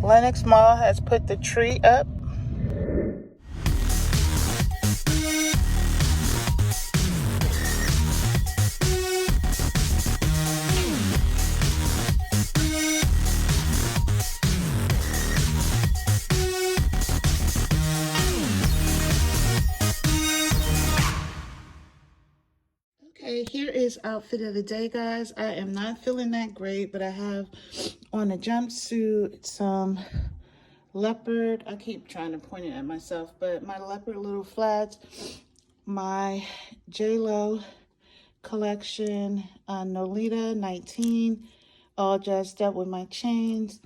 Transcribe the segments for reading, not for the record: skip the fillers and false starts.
Lenox Mall has put the tree up. Okay, here is outfit of the day, guys. I am not feeling that great, but I have on a jumpsuit, some leopard. I keep trying to point it at myself, but my leopard little flats, my J-Lo collection, Nolita 19, all dressed up with my chains.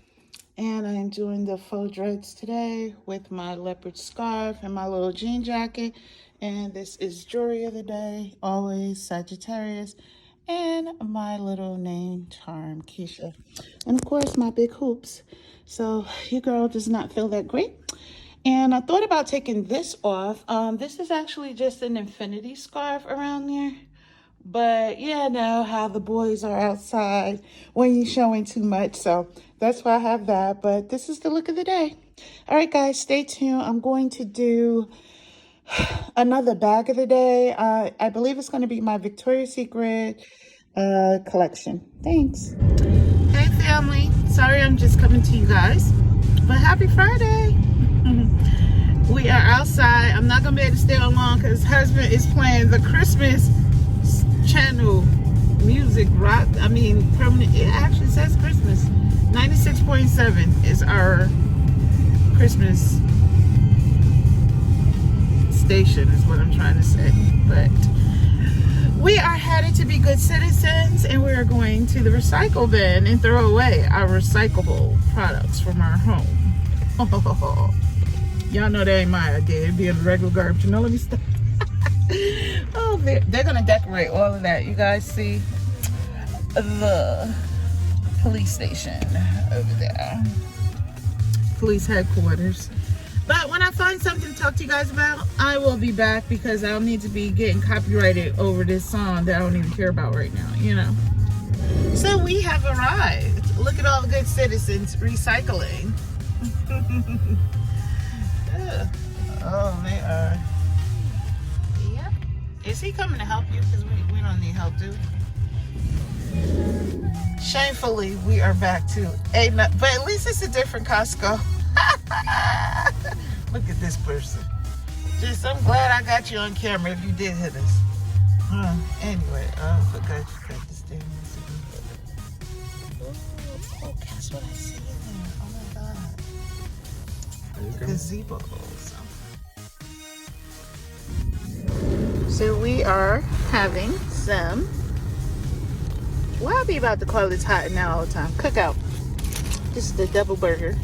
And I am doing the faux dreads today with my leopard scarf and my little jean jacket. And this is jewelry of the day, always Sagittarius, and my little name charm, Keisha. And of course, my big hoops. So your girl does not feel that great. And I thought about taking this off. This is actually just an infinity scarf around there. But yeah, I know how the boys are outside when you're showing too much. So that's why I have that. But this is the look of the day. All right, guys, stay tuned. I'm going to do another bag of the day. I believe it's going to be my Victoria's Secret collection. Thanks. Hey, family. Sorry I'm just coming to you guys. But happy Friday. We are outside. I'm not going to be able to stay on long because husband is playing the Christmas channel music rock. I mean, permanent. It actually says Christmas. 96.7 is our Christmas station, is what I'm trying to say. But we are headed to be good citizens, and we are going to the recycle bin and throw away our recyclable products from our home. Y'all know that ain't my idea. It'd be in regular garbage. You know, let me stop. Oh, they're gonna decorate all of that. You guys see the police station over there, police headquarters. But when I find something to talk to you guys about, I will be back, because I don't need to be getting copyrighted over this song that I don't even care about right now, you know. So we have arrived. Look at all the good citizens recycling. Oh, they are. Yep. Is he coming to help you? Because we don't need help, do we? Shamefully, we are back to but at least it's a different Costco. Look at this person. Just, I'm glad I got you on camera if you did hit us. Anyway, oh, I forgot you got this thing. Oh, guess what I see in there? Oh my God. Gazebo. So we are having some, well, I'll be about to call this hot now all the time, cookout. This is the double burger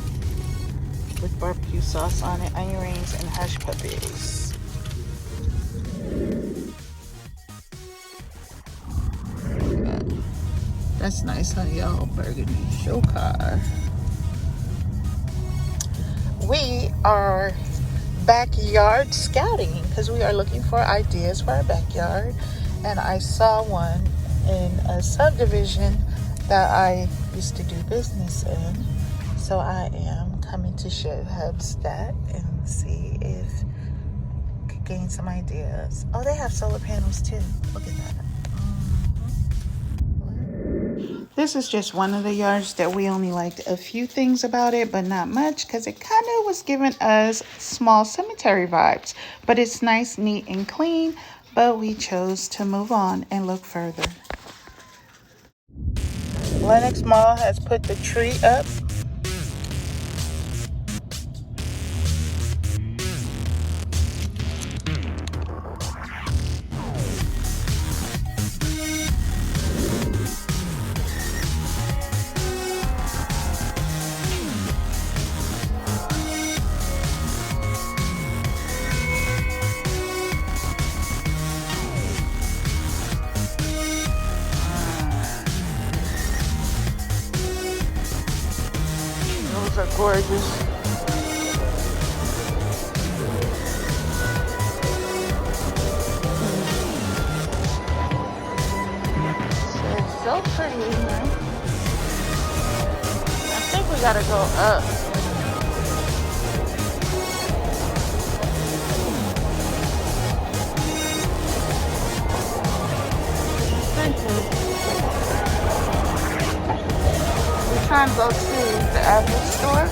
with barbecue sauce on it, onion rings, and hush puppies. That's nice, huh, y'all? Burgundy show car. We are backyard scouting because we are looking for ideas for our backyard, and I saw one in a subdivision that I used to do business in, so I am coming to show Hubs that and see if I could gain some ideas. Oh, they have solar panels too. Look at that. This is just one of the yards that we only liked a few things about it, but not much, because it kind of was giving us small cemetery vibes. But it's nice, neat, and clean, but we chose to move on and look further. Lenox Mall has put the tree up. Are gorgeous. So pretty, man. I think we gotta go up. trying to go to the Apple store.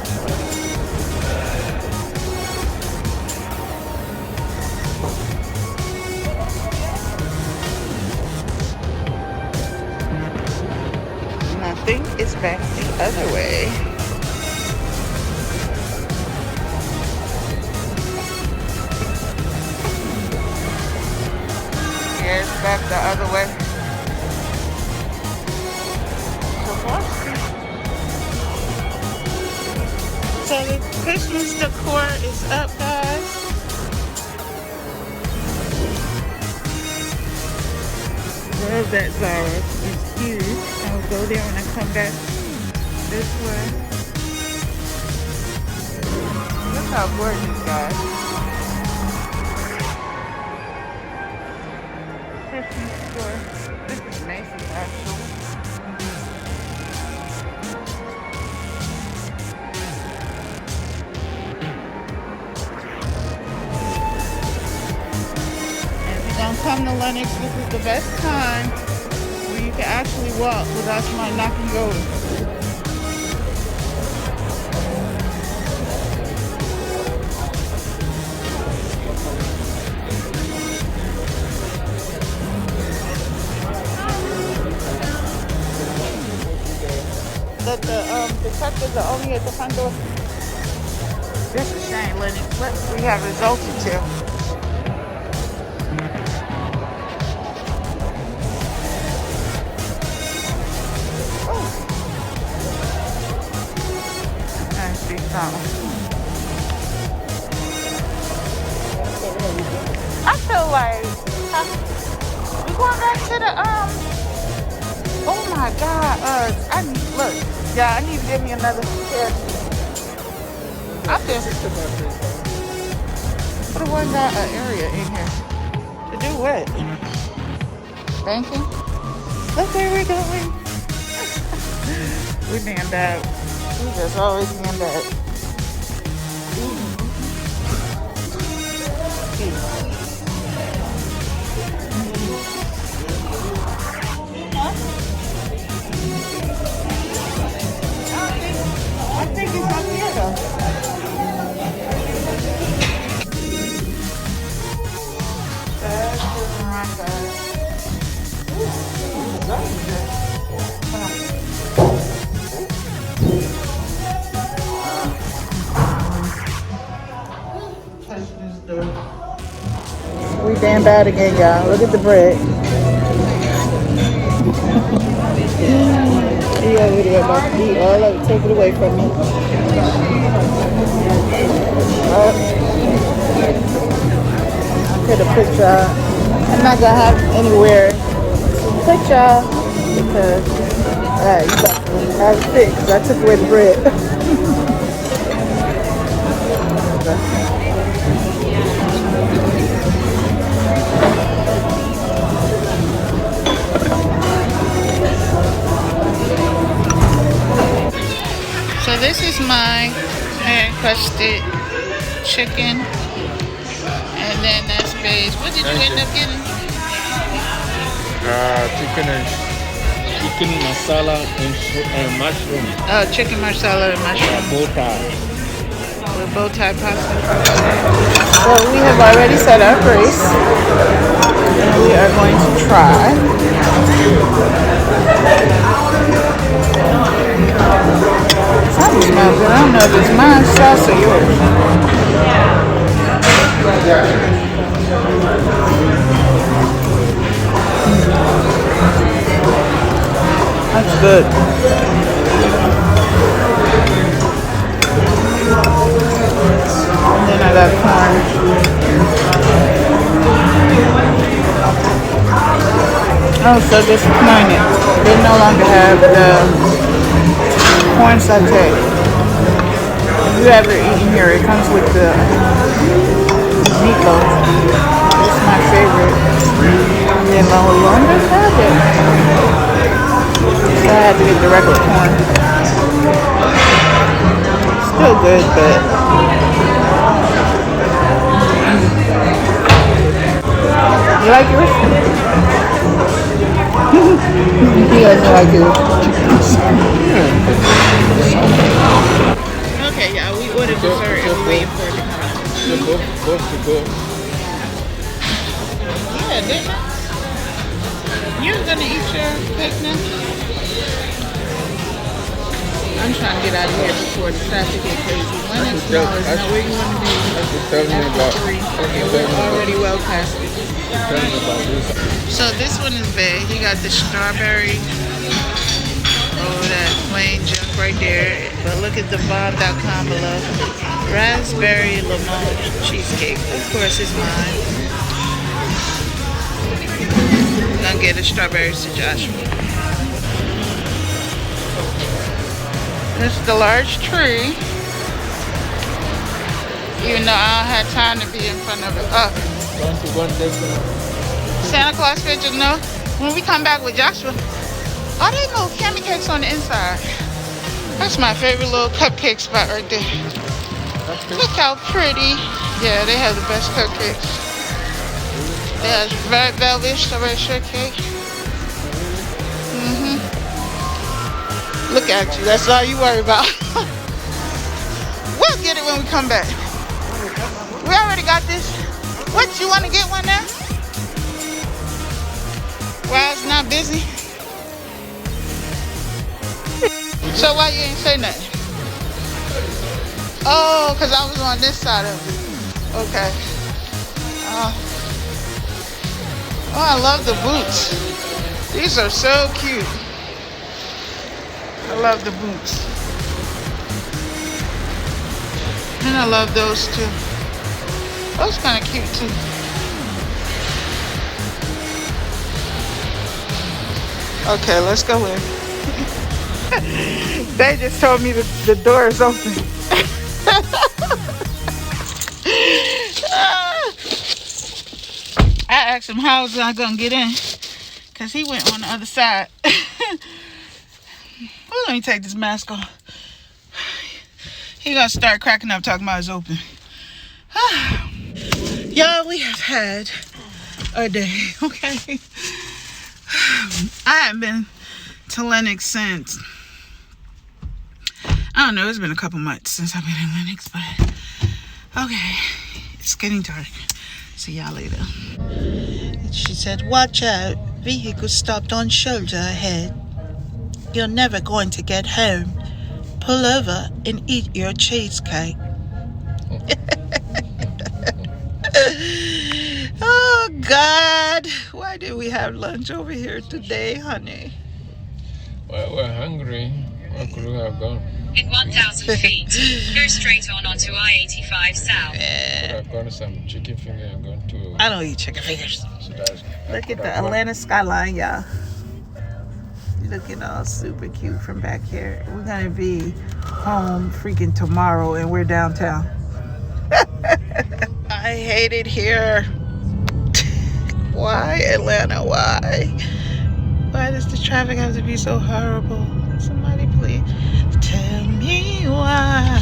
And I think it's back the other way. Yeah, it's back the other way. So the Christmas decor is up, guys. Love that Zara. It's huge. I'll go there when I come back this way. Look how gorgeous, guys. Christmas store. This is Macy's, actually. Come to Lenox, this is the best time where you can actually walk without somebody knocking you over. That the detectives are only at the front door. That's a shame, Lenox. What we have resulted to. I feel like we going back to the oh my god, I need, look, yeah, I need to give me another chair. I feel what do I got an area in here to do what? Banking? Look where we're going. We damn bad. We just always damn bad. I think it's up here though. We damn bad again, y'all. Look at the bread. He over there about to eat all of it. Take it away from me. I'll put a picture. I'm not gonna have anywhere to put y'all because you got to have it fixed. I took away the bread. So this is my hand-crusted chicken, and then that's Bae's. What did you end up getting? Chicken masala and mushroom. Oh, chicken masala and mushroom. Bow tie. With bow tie pasta. So we have already set our grace, and we are going to try. Something smells good. I don't know if it's my sauce or yours. That's good. And then I got corn. I was so disappointed. They no longer have the corn satay. If you ever eaten here, it comes with the meatloaf. It's my favorite. And then my whole one doesn't have it. So I had to get the regular corn. Still good, but you like yours? He doesn't like yours. Okay, yeah, we ordered dessert and we're waiting for it to come out. Both to go. Yeah, didn't I? You were gonna eat your picnic? I'm trying to get out of here before the traffic get crazy. When it's small, is not where you want to be. Tell me about. After 3, and we're already well past it. Tell me about this. So this one is big. He got the strawberry. Oh, that plain junk right there. But look at the bomb.com below. Raspberry lemon cheesecake. Of course, it's mine. I'm gonna get the strawberries to Joshua. This is the large tree. Even though I don't have time to be in front of it. Santa Claus pictures, no. When we come back with Joshua, oh, they little candy cakes on the inside. That's my favorite little cupcake spot right there. Look how pretty. Yeah, they have the best cupcakes. There's red velvet strawberry shortcake. Look at you. That's all you worry about. We'll get it when we come back. We already got this. What, you want to get one now? While it's not busy? So why you ain't say nothing? Oh, because I was on this side of it. Okay. Oh, I love the boots. These are so cute. I love the boots. And I love those too. Those kind of cute too. Okay, let's go in. They just told me the door is open. I asked him how was I gonna get in, cause he went on the other side. Well, let me take this mask off. He gonna start cracking up talking about it's open. Y'all, we have had a day, okay? I haven't been to Lenox since, I don't know, it's been a couple months since I've been in Lenox, but okay, it's getting dark. See y'all later. She said, watch out, vehicle stopped on shoulder ahead. You're never going to get home. Pull over and eat your cheesecake. Oh, God. Why did we have lunch over here today, honey? Well, we're hungry. Where could we have gone? In 1,000 feet, go straight on onto I-85 South. I've gone to some chicken finger and gone to... I don't eat chicken fingers. So Look at the Atlanta skyline, y'all. Looking all super cute from back here. We're gonna be home freaking tomorrow and we're downtown. I hate it here. Why, Atlanta? Why? Why does the traffic have to be so horrible? Somebody please tell me why.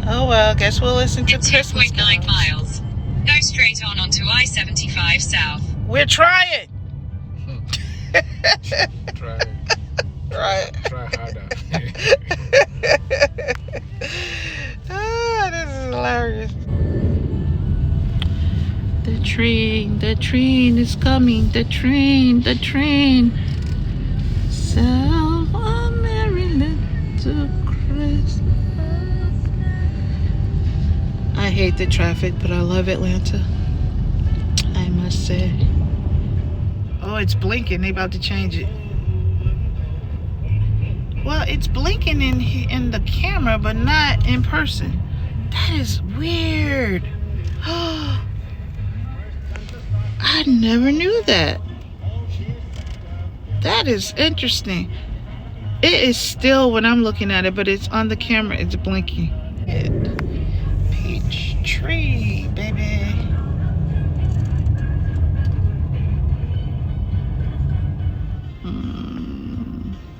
Oh well, guess we'll listen to Christmas. 2.9 miles. Go straight on onto I-75 South. We're trying. Try harder. Ah, this is hilarious. The train is coming. The train. So a merry little Christmas. I hate the traffic, but I love Atlanta, I must say. Oh, it's blinking. They about to change it. Well, it's blinking in the camera, but not in person. That is weird. I never knew that. That is interesting. It is still when I'm looking at it, but it's on the camera. It's blinking. Peach tree, baby.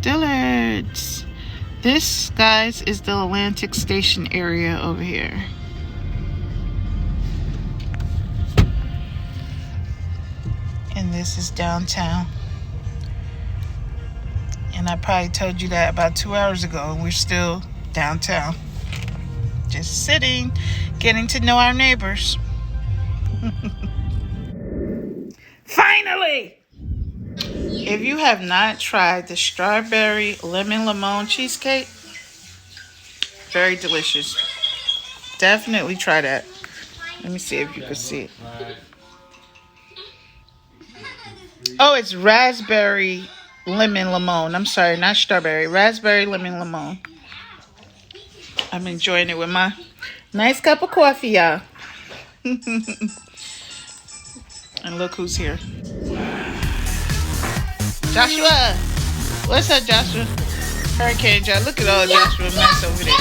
Dillard's. This, guys, is the Atlantic Station area over here. And this is downtown. And And I probably told you that about 2 hours ago, and we're still downtown. Just sitting, getting to know our neighbors. Finally! If you have not tried the strawberry lemon limon cheesecake, very delicious. Definitely try that. Let me see if you can see it. Oh, it's raspberry lemon limon. I'm sorry, not strawberry. Raspberry lemon limon. I'm enjoying it with my nice cup of coffee, y'all. And look who's here. Joshua! What's up, Joshua? Hurricane Joshua. Look at all Joshua mess over there.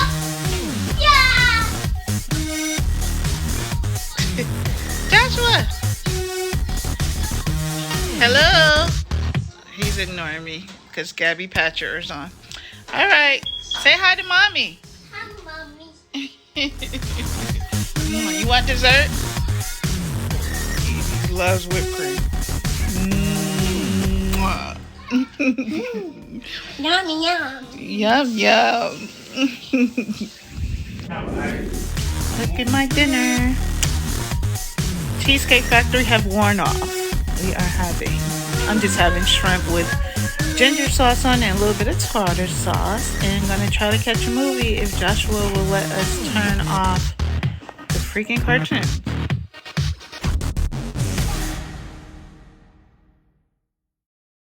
Joshua! Hello? He's ignoring me because Gabby Patcher is on. All right. Say hi to Mommy. Hi, Mommy. You want dessert? He loves whipped cream. Yum, yum. Yum, yum. Look at my dinner. Cheesecake Factory have worn off. I'm just having shrimp with ginger sauce on it and a little bit of tartar sauce. And I'm going to try to catch a movie if Joshua will let us turn off the freaking cartoon.